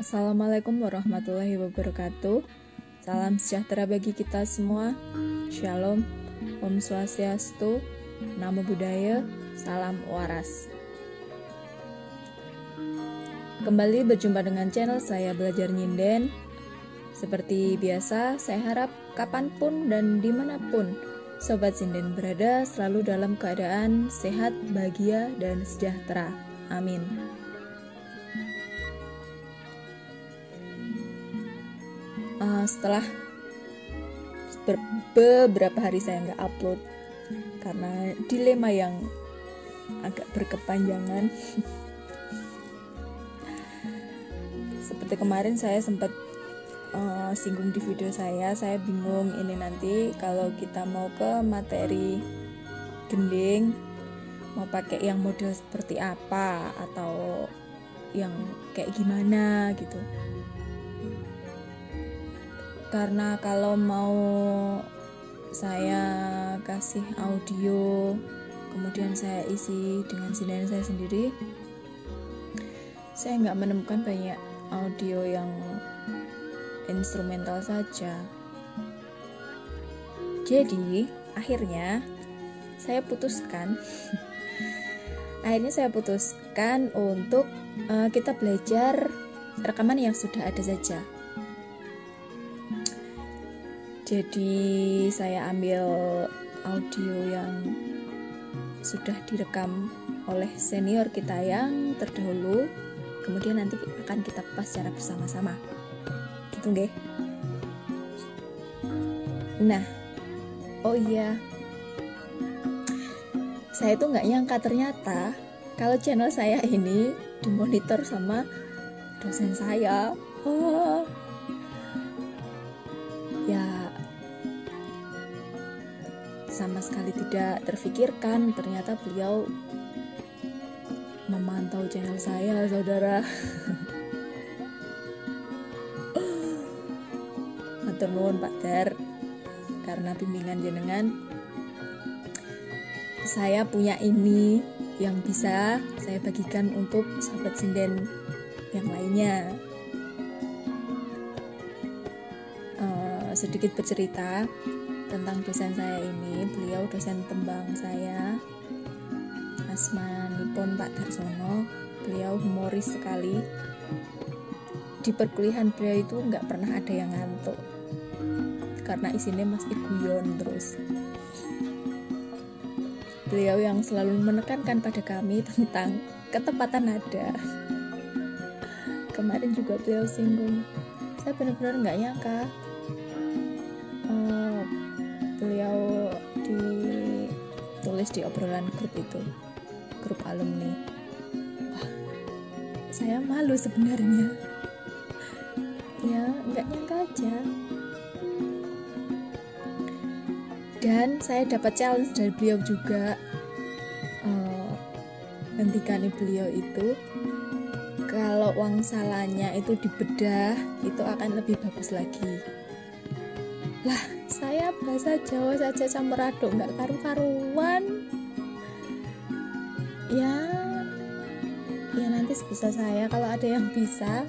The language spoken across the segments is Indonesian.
Assalamualaikum warahmatullahi wabarakatuh. Salam sejahtera bagi kita semua. Shalom, Om Swastiastu, Namo Buddhaya, Salam Waras. Kembali berjumpa dengan channel saya Belajar Nyinden. Seperti biasa, saya harap kapanpun dan dimanapun Sobat Sinden berada selalu dalam keadaan sehat, bahagia, dan sejahtera. Amin. Setelah beberapa hari saya nggak upload karena dilema yang agak berkepanjangan. Seperti kemarin saya sempat singgung di video saya bingung ini nanti kalau kita mau ke materi gending mau pakai yang model seperti apa atau yang kayak gimana gitu. Karena kalau mau saya kasih audio kemudian saya isi dengan sinden saya sendiri, saya nggak menemukan banyak audio yang instrumental saja. Jadi akhirnya saya putuskan untuk kita belajar rekaman yang sudah ada saja. Jadi saya ambil audio yang sudah direkam oleh senior kita yang terdahulu, kemudian nanti akan kita kupas secara bersama-sama. Gitu nggih. Nah, oh iya, saya tuh nggak nyangka ternyata kalau channel saya ini dimonitor sama dosen saya. Ya, sama sekali tidak terfikirkan ternyata beliau memantau channel saya, saudara. Matur nuwun Pak Dar, karena bimbingan jenengan saya punya ini yang bisa saya bagikan untuk sahabat sinden yang lainnya. Sedikit bercerita tentang dosen saya ini, beliau dosen tembang saya, asmanipun Pak Darsono. Beliau humoris sekali. Di perkuliahan beliau itu nggak pernah ada yang ngantuk karena isinya mesti guyon terus. Beliau yang selalu menekankan pada kami tentang ketepatan nada. Kemarin juga beliau singgung, saya benar-benar nggak nyangka beliau ditulis di obrolan grup itu, grup alumni. Wah, saya malu sebenarnya. Ya, nggak nyangka aja. Dan saya dapat challenge dari beliau juga. Hentikan beliau itu, kalau wangsalanya itu dibedah, itu akan lebih bagus lagi. Lah, saya bahasa Jawa saja campur aduk nggak karu-karuan. Ya nanti sebisa saya, kalau ada yang bisa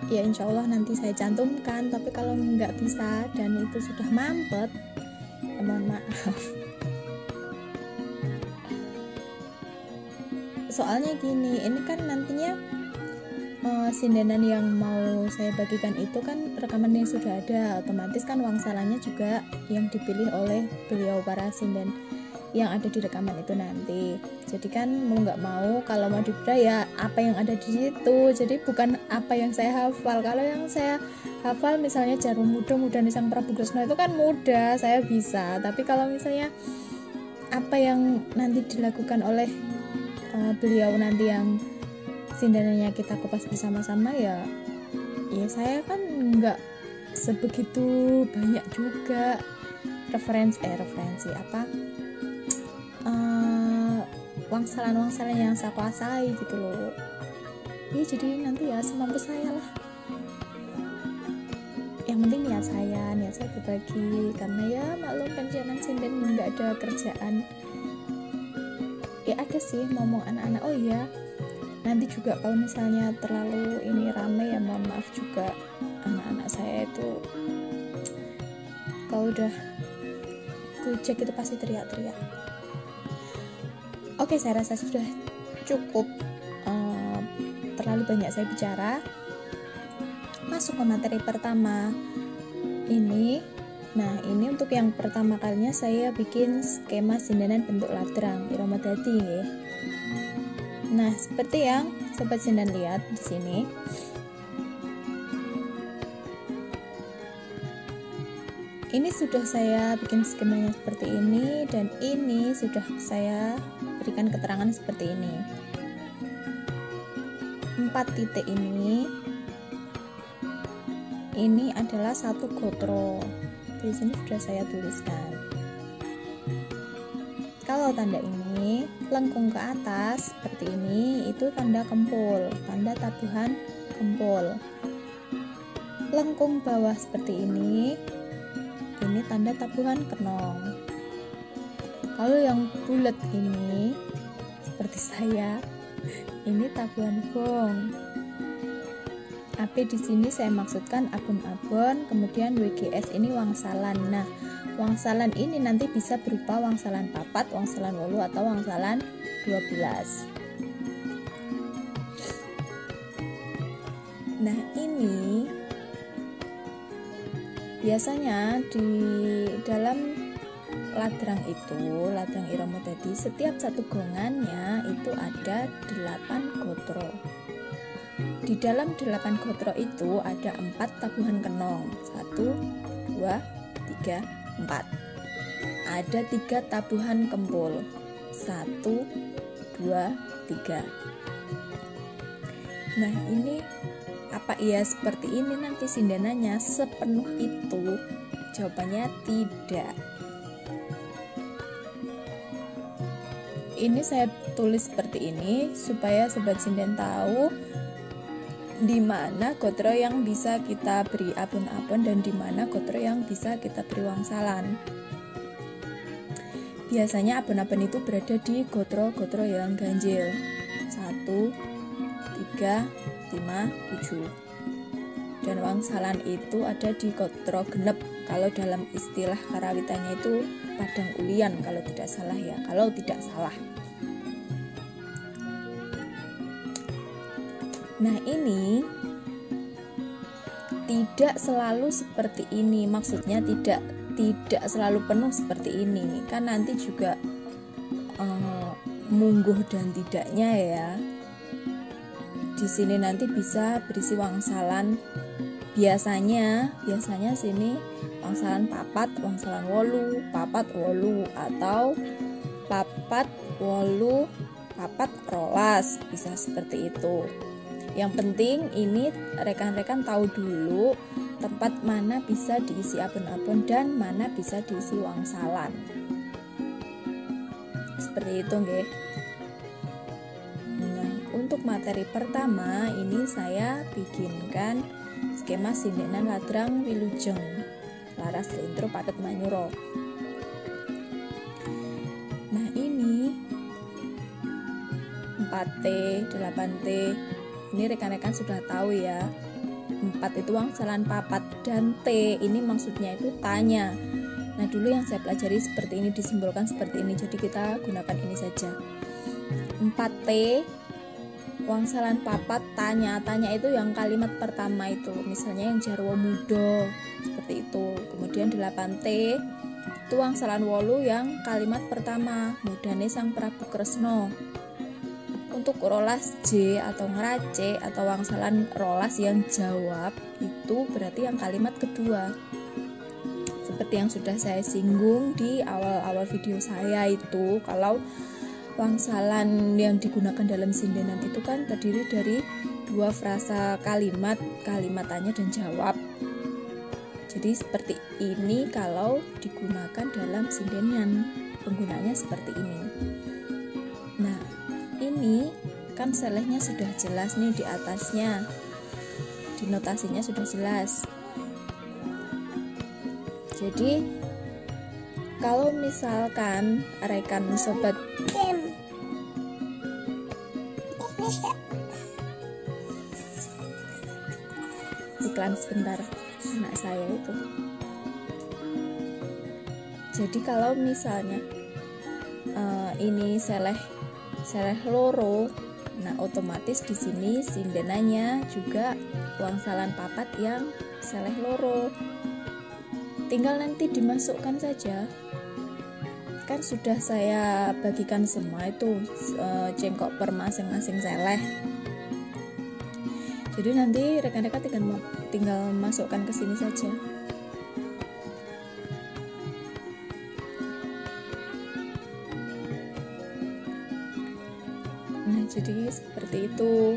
ya insya Allah nanti saya cantumkan. Tapi kalau nggak bisa dan itu sudah mampet, ya mohon maaf. Soalnya gini, ini kan nantinya sindenan yang mau saya bagikan itu kan rekaman yang sudah ada, otomatis kan wangsalannya juga yang dipilih oleh beliau para sinden yang ada di rekaman itu nanti. Jadi kan mau nggak mau kalau mau dibedah ya apa yang ada di situ. Jadi bukan apa yang saya hafal. Kalau yang saya hafal misalnya Jarum Muda Nisang Prabu Kresna itu kan mudah, saya bisa. Tapi kalau misalnya apa yang nanti dilakukan oleh beliau nanti yang sindenannya kita kupas bersama-sama, ya saya kan nggak sebegitu banyak juga referensi apa wangsalan yang saya kuasai gitu loh. Ya jadi nanti ya semampu saya lah. Yang penting niat saya berbagi, karena ya maklum pensiunan sinden nggak ada kerjaan. Ya ada sih ngomong anak-anak, oh iya Nanti juga kalau misalnya terlalu ini rame ya mohon maaf juga, anak-anak saya itu kalau udah gojek itu pasti teriak-teriak. Oke, saya rasa sudah cukup, terlalu banyak saya bicara. Masuk ke materi pertama ini. Nah, ini untuk yang pertama kalinya saya bikin skema sindenan bentuk ladrang irama dadi nggih. Nah, seperti yang sobat sindan lihat di sini. Ini sudah saya bikin skemanya seperti ini, dan ini sudah saya berikan keterangan seperti ini. 4 titik ini adalah satu gotro. Di sini sudah saya tuliskan. Kalau tanda ini lengkung ke atas seperti ini, itu tanda kempul, tanda tabuhan kempul. Lengkung bawah seperti ini tanda tabuhan kenong. Kalau yang bulat ini seperti saya, ini tabuhan gong. AP di sini saya maksudkan abon-abon, kemudian WGS ini wangsalan. Nah, wangsalan ini nanti bisa berupa wangsalan papat, wangsalan wolu, atau wangsalan 12. Nah, ini biasanya di dalam ladrang itu, ladrang irama dadi, setiap satu gongannya itu ada 8 gotro. Di dalam 8 gotro itu ada 4 tabuhan kenong. 1, 2, 3, 4. Ada 3 tabuhan kempul. 1, 2, 3. Nah, ini apa iya seperti ini nanti sindenannya sepenuh itu? Jawabannya tidak. Ini saya tulis seperti ini supaya sobat sinden tahu di mana gotro yang bisa kita beri abon-abon dan di mana gotro yang bisa kita beri wangsalan. Biasanya abon-abon itu berada di gotro-gotro yang ganjil. 1, 3, 5, 7. Dan wangsalan itu ada di gotro genep. Kalau dalam istilah karawitannya itu padang ulian kalau tidak salah ya. Kalau tidak salah. Nah, ini tidak selalu seperti ini, maksudnya tidak selalu penuh seperti ini, kan nanti juga mungguh dan tidaknya ya. Di sini nanti bisa berisi wangsalan, biasanya sini wangsalan papat, wangsalan wolu, papat wolu, atau papat wolu, papat rolas, bisa seperti itu. Yang penting ini rekan-rekan tahu dulu tempat mana bisa diisi abon-abon dan mana bisa diisi wangsalan. Seperti itu nggih. Nah, untuk materi pertama ini saya bikinkan skema sindenan ladrang wilujeng laras lintro padet manyuro. Nah, ini 4T, 8T. Ini rekan-rekan sudah tahu ya. 4 itu wangsalan papat dan T ini maksudnya itu tanya. Nah, dulu yang saya pelajari seperti ini, disimbolkan seperti ini. Jadi kita gunakan ini saja. 4T wangsalan papat tanya. Tanya itu yang kalimat pertama itu. Misalnya yang jarwo mudo seperti itu. Kemudian 8T itu wangsalan wolu yang kalimat pertama, mudane Sang Prabu Kresna. Untuk rolas J atau ngerace atau wangsalan rolas yang jawab itu berarti yang kalimat kedua. Seperti yang sudah saya singgung di awal-awal video saya itu, kalau wangsalan yang digunakan dalam sindenan itu kan terdiri dari 2 frasa kalimat, kalimat tanya dan jawab. Jadi seperti ini kalau digunakan dalam sindenan, penggunaannya seperti ini. Nah, ini kan selehnya sudah jelas nih di atasnya, di notasinya sudah jelas. Jadi kalau misalkan rekan sobat iklan sebentar anak saya itu. Jadi kalau misalnya ini seleh loro, nah otomatis di sini sindenannya juga wangsalan papat yang seleh loro. Tinggal nanti dimasukkan saja. Kan sudah saya bagikan semua itu cengkok per masing-masing seleh. Jadi nanti rekan-rekan tinggal masukkan ke sini saja. Nah, jadi seperti itu.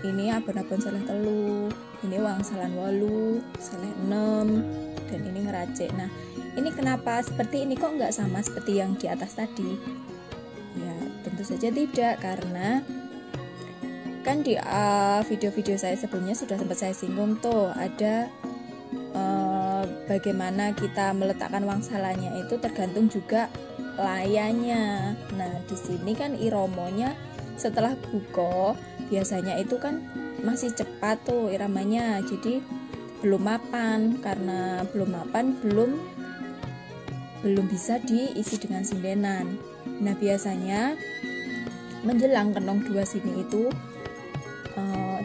Ini abon-abon seleh telu, ini wangsalan 8, seleh 6, dan ini ngeracik. Nah, ini kenapa seperti ini kok nggak sama seperti yang di atas tadi? Ya, tentu saja tidak, karena kan di video-video saya sebelumnya sudah sempat saya singgung tuh, ada bagaimana kita meletakkan wangsalannya itu tergantung juga layanya. Nah, di sini kan iromonya setelah buko biasanya itu kan masih cepat tuh iramanya, jadi belum mapan. Karena belum mapan, belum bisa diisi dengan sindenan. Nah, biasanya menjelang kenong 2 sini itu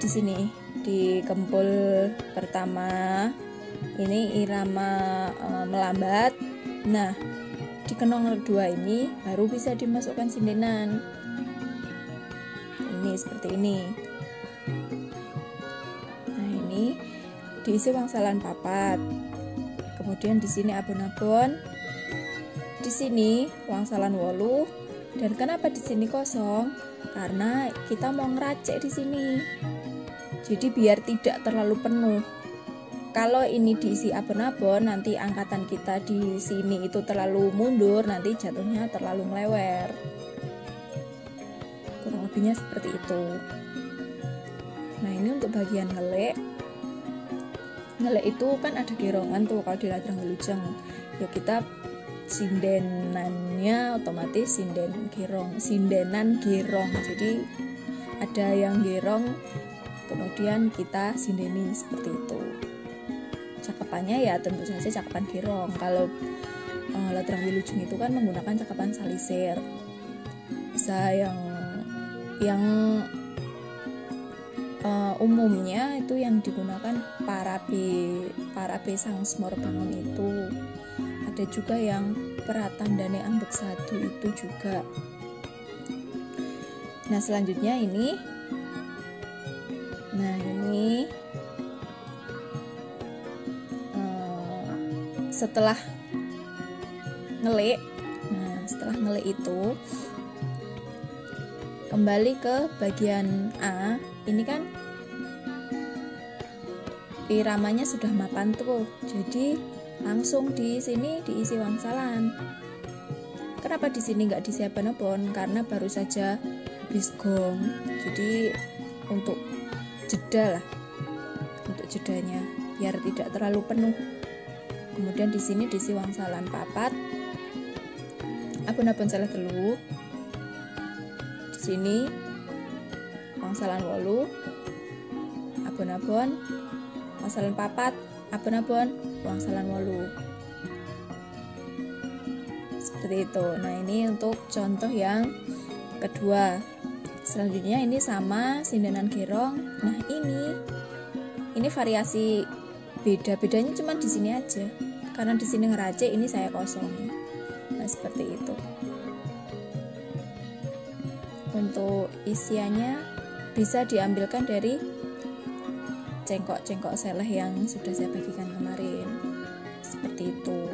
di sini di kempul pertama ini irama melambat. Nah, di kenong 2 ini baru bisa dimasukkan sindenan. Ini seperti ini. Nah, ini diisi wangsalan papat. Kemudian di sini abon-abon. Di sini wangsalan 8. Dan kenapa di sini kosong? Karena kita mau ngeracik di sini. Jadi biar tidak terlalu penuh. Kalau ini diisi abon-abon, nanti angkatan kita di sini itu terlalu mundur, nanti jatuhnya terlalu melewer. Kurang lebihnya seperti itu. Nah, ini untuk bagian ngelek. Ngelek itu kan ada gerongan tuh kalau di Ladrang Wilujeng. Ya kita sindenannya otomatis sindenan gerong. Jadi ada yang gerong, kemudian kita sindeni seperti itu. Cakapannya ya tentu saja cakapan gerong. Kalau Ladrang Wilujeng itu kan menggunakan cakapan salisir. Bisa yang umumnya itu yang digunakan parabe sang Semar Bangun itu. Ada juga yang Pratandane Ambek 1 itu juga. Nah, selanjutnya ini. Nah, ini setelah ngelek. Nah, setelah ngelek itu kembali ke bagian A. Ini kan iramanya sudah mapan tuh. Jadi langsung di sini diisi wangsalan. Kenapa di sini nggak diisi abon-abon? Karena baru saja habis gong. Jadi untuk jeda lah, untuk jedanya biar tidak terlalu penuh. Kemudian di sini diisi wangsalan papat, abon-abon seleh telu. Di sini wangsalan 8, abon-abon wangsalan papat, abon-abon wangsalan 8. Seperti itu. Nah, ini untuk contoh yang kedua. Selanjutnya ini sama sindenan gerong. Nah, ini variasi bedanya cuma di sini aja. Karena di sini ngeracik, ini saya kosong. Nah, seperti itu. Untuk isiannya bisa diambilkan dari cengkok-cengkok seleh yang sudah saya bagikan kemarin. Seperti itu.